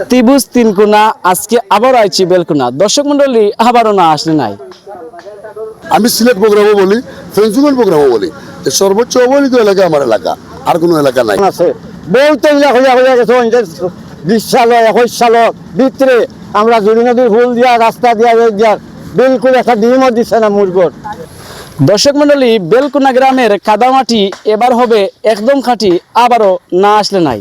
ত্রিভুজ তিনকোনা আজকে আবার আইছি বেলকুনা। দর্শক মন্ডলী আবারও না আসলে নাই। আমি সিলেট প্রোগ্রামও বলি, ফেন্সিমেন্ট প্রোগ্রামও বলি, সর্বোচ্চ অবহেলিত এলাকা আমার এলাকা, আর কোনো এলাকা নাই। বলতে 20 সাল 21 সাল ভিতরে আমরা জুড়ি নদীর ফুল দিয়া রাস্তা দিয়া বিলকুল একটা ডিমও দিচ্ছে না মুরগোর। দর্শক মন্ডলী, বেলকুনা গ্রামের কাদামাটি এবার হবে একদম খাঁটি, আবারও না আসলে নাই।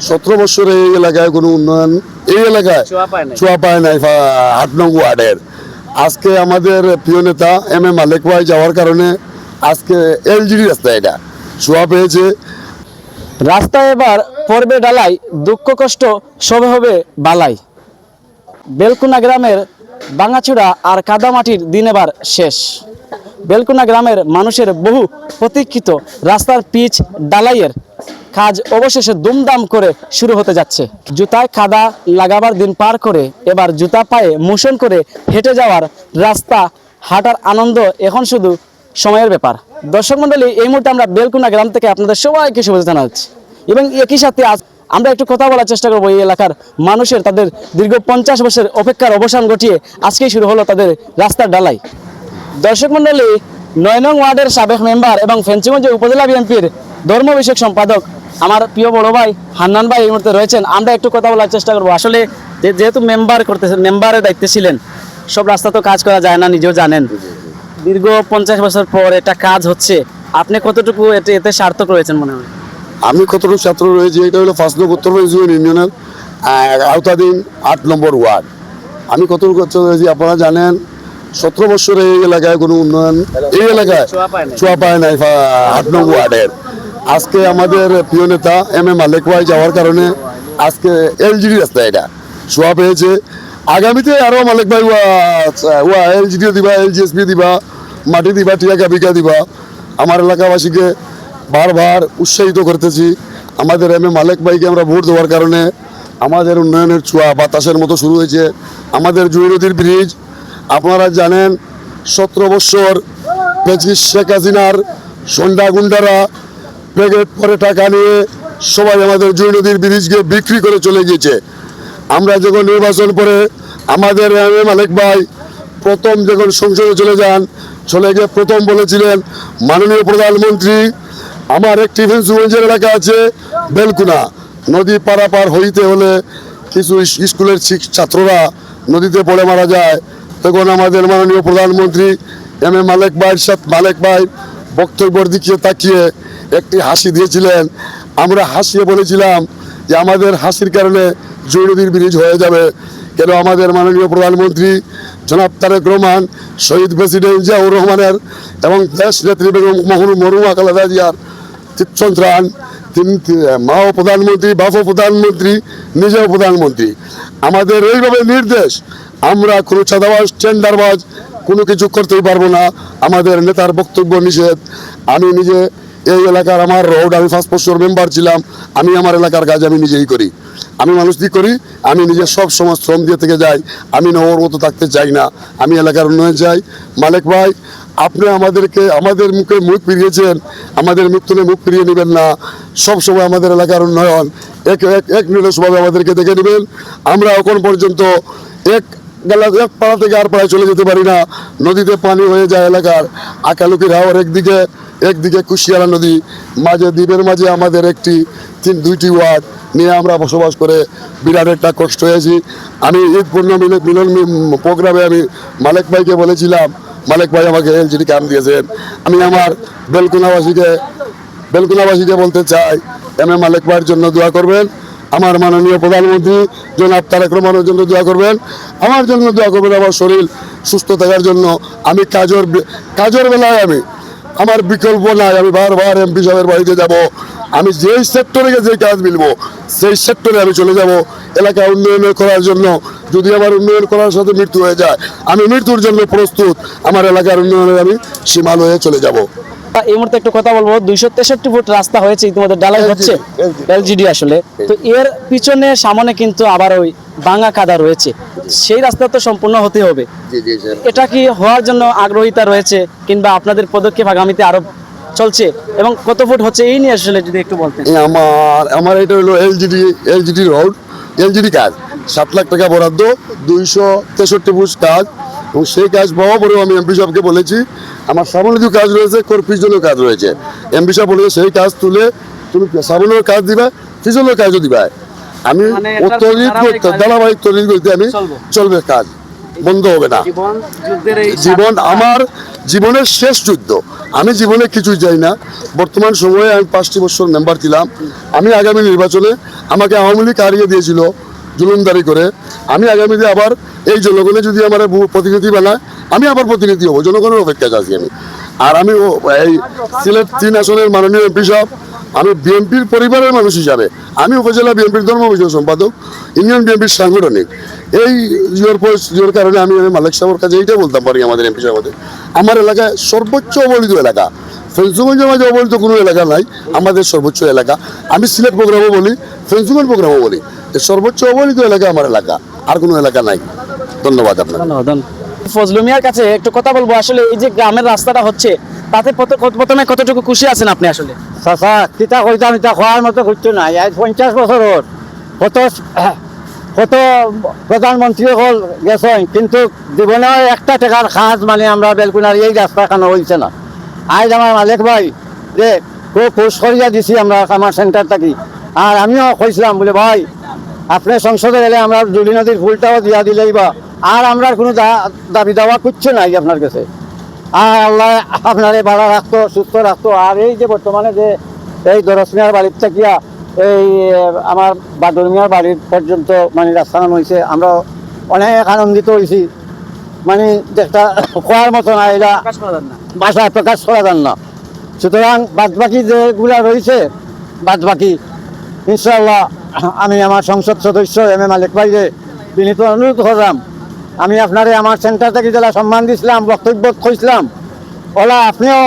17 বছরে এই এলাকায় কোনো উন্নয়ন, এই এলাকায় ছোঁয়া পায় নাই 8 নং ওয়ার্ডের। আজকে আমাদের প্রিয় নেতা এম মালেক ভাই যাওয়ার কারণে আজকে এলজিডি রাস্তা এটা ছোঁয়া পেয়েছে। রাস্তা এবার পড়বে ডালাই, দুঃখ কষ্ট সবে হবে বালাই। বেলকুনা গ্রামের ভাঙাচোরা আর কাদামাটির দিন এবার শেষ। বেলকুনা গ্রামের মানুষের বহু প্রতীক্ষিত রাস্তার পিচ ডালাইয়ের কাজ অবশেষে দুমদাম করে শুরু হতে যাচ্ছে। জুতায় কাদা লাগাবার দিন পার করে এবার জুতা পায়ে মোশন করে হেঁটে যাওয়ার রাস্তা হাঁটার আনন্দ এখন শুধু সময়ের ব্যাপার। দর্শক মণ্ডলী, এই মুহূর্তে আমরা বেলকুনা গ্রাম থেকে আপনাদের সবাইকে শুভেচ্ছা জানাচ্ছি এবং একই সাথে আজ আমরা একটু কথা বলার চেষ্টা করবো এই এলাকার মানুষের, তাদের দীর্ঘ 50 বছরের অপেক্ষার অবসান ঘটিয়ে আজকেই শুরু হলো তাদের রাস্তার ডালাই। দর্শক মণ্ডলী, 9 নং ওয়ার্ডের সাবেক মেম্বার এবং ফেঞ্চিগঞ্জ উপজেলা বিএনপির ধর্ম বিষয়ক সম্পাদক আমার প্রিয় বড় ভাই হান্নান ভাই এই মুহূর্তে রয়েছেন। আমরা একটু কথা বলার চেষ্টা করবো। আসলে যেহেতু মেম্বারের দায়িত্বে ছিলেন, সব রাস্তা তো কাজ করা যায় না, নিজেও জানেন। দীর্ঘ 50 বছর পর এটা কাজ হচ্ছে, আপনি কতটুকু এতে সার্থক রয়েছেন মনে হয়? আমি কতটুকু ছাত্র রয়েছি, এটা হলো 5 নং উত্তর ইউনিয়নের আওতাধীন 8 নম্বর ওয়ার্ড। আমি কতটুকু রয়েছি আপনারা জানেন। 17 বছরে এই এলাকায় কোনো উন্নয়ন, এই এলাকায় ছোঁয়া পায় নাই 8 নং ওয়ার্ডের। আজকে আমাদের প্রিয় নেতা এম মালেক ভাই যাওয়ার কারণে আজকে এলজিডি রাস্তা এটা ছোঁয়া পেয়েছে। আগামীতে আরও মালেক ভাই এলজিডিও দিবা, এলজিএসপি দিবা, মাটি দিবা, টিকা বিকা দিবা। আমার এলাকাবাসীকে বারবার উৎসাহিত করতেছি। আমাদের এম মালেক ভাইকে আমরা ভোট দেওয়ার কারণে আমাদের উন্নয়নের ছোঁয়া বাতাসের মতো শুরু হয়েছে। আমাদের জুড়ি নদীর ব্রিজ আপনারা জানেন, 17 বছর শেখ হাসিনার সন্ধ্যা গুন্ডারা প্যাকেট পরে টাকা নিয়ে সবাই আমাদের জুড়ি নদীর ব্রিজকে বিক্রি করে চলে গিয়েছে। আমরা যখন নির্বাচন করে আমাদের এম মালেক ভাই প্রথম যখন সংসদে চলে গিয়ে প্রথম বলেছিলেন, মাননীয় প্রধানমন্ত্রী, আমার একটি ফেন্সিগঞ্জের এলাকা আছে বেলকুনা, নদী পারাপার হইতে হলে কিছু স্কুলের ছাত্ররা নদীতে পড়ে মারা যায়। তখন আমাদের মাননীয় প্রধানমন্ত্রী এম মালেক ভাই বক্তব্যের দিকে তাকিয়ে একটি হাসি দিয়েছিলেন। আমরা হাসিয়ে বলেছিলাম যে আমাদের হাসির কারণে জুড়ি নদীর ব্রিজ হয়ে যাবে। কেন আমাদের মাননীয় প্রধানমন্ত্রী জনাব তারেক রহমান, শহীদ প্রেসিডেন্ট জিয়াউর রহমানের এবং দেশ নেত্রী বেগম মরহুমা খালেদা জিয়ার সন্তান, তিনি মাও প্রধানমন্ত্রী, বাপও প্রধানমন্ত্রী, নিজেও প্রধানমন্ত্রী। আমাদের এইভাবে নির্দেশ, আমরা কোনো চাঁদাবাজ টেন্ডারবাজ কোনো কিছু করতেই পারবো না। আমাদের নেতার বক্তব্য নিষেধ। আমি নিজে এই এলাকার আমার রোড, আমি 5 বছর মেম্বার ছিলাম। আমি আমার এলাকার কাজ আমি নিজেই করি, আমি মানুষ দিয়ে করি। আমি নিজে সব সময় শ্রম দিয়ে থেকে যাই। আমি নবর মতো থাকতে চাই না, আমি এলাকার উন্নয়ন চাই। মালেক ভাই, আপনি আমাদের মুখে মুখ ফিরিয়েছেন, আমাদের মুখ তুলে মুখ ফিরিয়ে নেবেন না। সব সময় আমাদের এলাকার উন্নয়ন এক নিরসভাবে আমাদেরকে দেখে নেবেন। আমরা এখন পর্যন্ত এক পাড়া থেকে আর পাড়ায় চলে যেতে পারি না, নদীতে পানি হয়ে যায় এলাকার। আকালুকি হাওয়ার একদিকে কুশিয়ারা নদী, মাঝে দ্বীপের মাঝে আমাদের 2টি ওয়ার্ড নিয়ে আমরা বসবাস করে বিরাট একটা কষ্ট হয়েছি। আমি ঈদ পূর্ণ মিলন প্রোগ্রামে আমি মালেক ভাইকে বলেছিলাম, মালেক ভাই আমাকে এলজিডি কাম দিয়েছেন। আমি আমার বেলকুনাবাসীকে বলতে চাই, এম মালেক ভাইয়ের জন্য দোয়া করবেন। আমার মাননীয় প্রধানমন্ত্রী জনাব তারেক রহমানের জন্য দোয়া করবেন, আমার জন্য দোয়া করবেন, আমার শরীর সুস্থ থাকার জন্য। আমি কাজের বেলায় আমার বিকল্প নাই। আমি বারবার এমপি সাহেবের বাড়িতে যাব। আমি যেই সেক্টরে যে কাজ মিলবো সেই সেক্টরে আমি চলে যাব এলাকা উন্নয়ন করার জন্য। যদি আমার উন্নয়ন করার সাথে মৃত্যু হয়ে যায়, আমি মৃত্যুর জন্য প্রস্তুত। আমার এলাকার উন্নয়নে আমি সীমাল হয়ে চলে যাব। এই মুহূর্তে একটু কথা বলবো। 263 ফুট রাস্তা হয়েছে ইতিমধ্যে, ডালাই হচ্ছে এলজিডি আসলে। তো এর পিছনে সামনে কিন্তু আবার ওই ভাঙা কাদা রয়েছে, সেই রাস্তা তো সম্পূর্ণ হতে হবে। এটা কি হওয়ার জন্য আগ্রহিতা রয়েছে, কিংবা আপনাদের পদক্ষেপ আগামীতে আরো চলছে, এবং কত ফুট হচ্ছে এই নিয়ে আসলে যদি একটু বলতেন। আমার এটা হলো এলজিডি রোড, এলজিডি কাজ 7 লাখ টাকা বরাদ্দ 263 পোস্ট কাজ, এবং সেই কাজ পাওয়া পরেও আমি এমপি সাহেবকে বলেছি আমার সাবলীয় কাজ রয়েছে, ফিজনের কাজ রয়েছে। এমপি সাহেব বলেছে সেই কাজ তুলে তুমি সাবলীয় কাজ দিবা, ফিজনের কাজও দিবা। আমি মানে এটার তৈরি করতে ধারাবাহিক তৈরি করতে আমি চলবে, কাজ বন্ধ হবে না। জীবন আমার জীবনের শেষ যুদ্ধ, আমি জীবনে কিছুই চাই না। বর্তমান সময়ে আমি 5টি বছর মেম্বার ছিলাম। আমি আগামী নির্বাচনে আমাকে আওয়ামী লীগ হারিয়ে দিয়েছিল জুলুমদারি করে। আমি আগামীতে আবার এই জনগণে যদি আমার প্রতিনিধি বানায়, আমি আবার প্রতিনিধি হবো, জনগণের অপেক্ষা আছি আমি। আর আমি এই সিলেট 3 আসনের মাননীয় এমপি সাহেব, আমি বিএনপির পরিবারের মানুষ হিসাবে, আমি উপজেলা বিএনপির ধর্ম বিষয় সম্পাদক, ইউনিয়ন বিএনপির সাংগঠনিক, এই জিওর কারণে আমি মালিক সাহেবের কাছে এইটা বলতাম পারি আমাদের এমপি সাহেব, আমার এলাকায় সর্বোচ্চ অবহেলিত এলাকা, ফেন্সুগঞ্জের মাঝে অবহেলিত কোনো এলাকা নাই, আমাদের সর্বোচ্চ এলাকা। আমি সিলেট প্রোগ্রামও বলি, ফেন্সুগঞ্জ প্রোগ্রামও বলি, সর্বোচ্চ অবহেলিত এলাকা আমার এলাকা, আর কোনো এলাকা নাই। ধন্যবাদ আপনার। ধন্যবাদ। ফজলু মিয়ার কাছে একটু কথা বলবো। আসলে এই যে গ্রামের রাস্তাটা হচ্ছে, তাতে প্রথমে কতটুকু খুশি আছেন আপনি? আসলে চাচা কিতা কইতাম, এটা খোয়ার মতো করছো না। 50 বছর কত কত প্রধানমন্ত্রী হল গেছেন, কিন্তু জীবনে একটা টাকার কাজ মানে আমরা বেলকুনার এই রাস্তা কেন হয়েছে না। আজ আমার মালিক ভাই যে খুব খুশ করিয়া দিছি আমরা আমার সেন্টার থাকি। আর আমিও কইছিলাম বলে ভাই আপনি সংসদে গেলে আমরা জুলি নদীর ফুলটাও দিয়া দিলেই বা, আর আমরা কোনো দাবি দাওয়া করছে নাই আপনার কাছে। আর আল্লাহ আপনারে ভালো রাখতো, সুস্থ রাখতো। আর এই যে বর্তমানে যে এই দরস মিয়ার বাড়ির থাকিয়া এই আমার বাদুর মিয়ার বাড়ির পর্যন্ত মানে রাস্তা নাম হয়েছে, আমরা অনেক আনন্দিত হয়েছি। মানে একটা খোয়ার মতো না, এটা ভাষায় প্রকাশ করা যান না। সুতরাং বাদবাকি যেগুলা রয়েছে, বাদবাকি ইনশাআল্লাহ আমি আমার সংসদ সদস্য এম এ মালিক ভাইকে বিনীত অনুরোধ করলাম, আমি আপনারে আমার সেন্টার থেকে যারা সম্মান দিয়েছিলাম, বক্তব্য কইছিলাম, ওলা আপনিও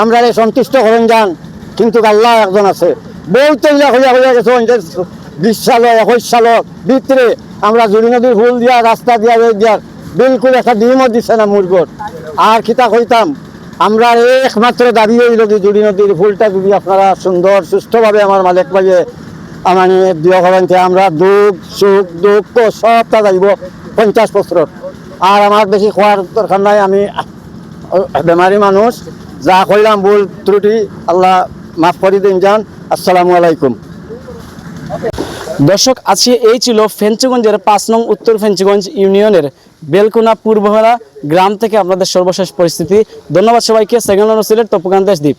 আমরা সন্তুষ্ট করেন যান। কিন্তু আল্লাহ একজন আছে, বহুত হইয়া গেছে 20 সাল 21 সাল ভিতরে আমরা জুড়ি নদীর ফুল দিয়া রাস্তা দিয়া দিয়ার বিলকুল একটা ডিমও দিচ্ছে না মুরগর। আর কিতা কইতাম, আমরা একমাত্র দাবি হইল কি জুড়ি নদীর ফুলটা যদি আপনারা সুন্দর সুস্থভাবে আমার মালিক ভাইয়ে মানে দিও করেন, আমরা সুখ দুঃখ সবটা যাইব 50 বছর। আর আমার বেশি খোয়ার দরকার নাই, আমি বেমারি মানুষ, যা কইলাম ভুল ত্রুটি আল্লাহ মাফ করে দিন যান। আসসালামু আলাইকুম। দর্শক, আজকে এই ছিল ফেঞ্চুগঞ্জের 5 নং উত্তর ফেঞ্চুগঞ্জ ইউনিয়নের বেলকুনা পূর্বহরা গ্রাম থেকে আপনাদের সর্বশেষ পরিস্থিতি। ধন্যবাদ সবাইকে। সেকেন্ড সিলেট তপকান্ত দ্বীপ।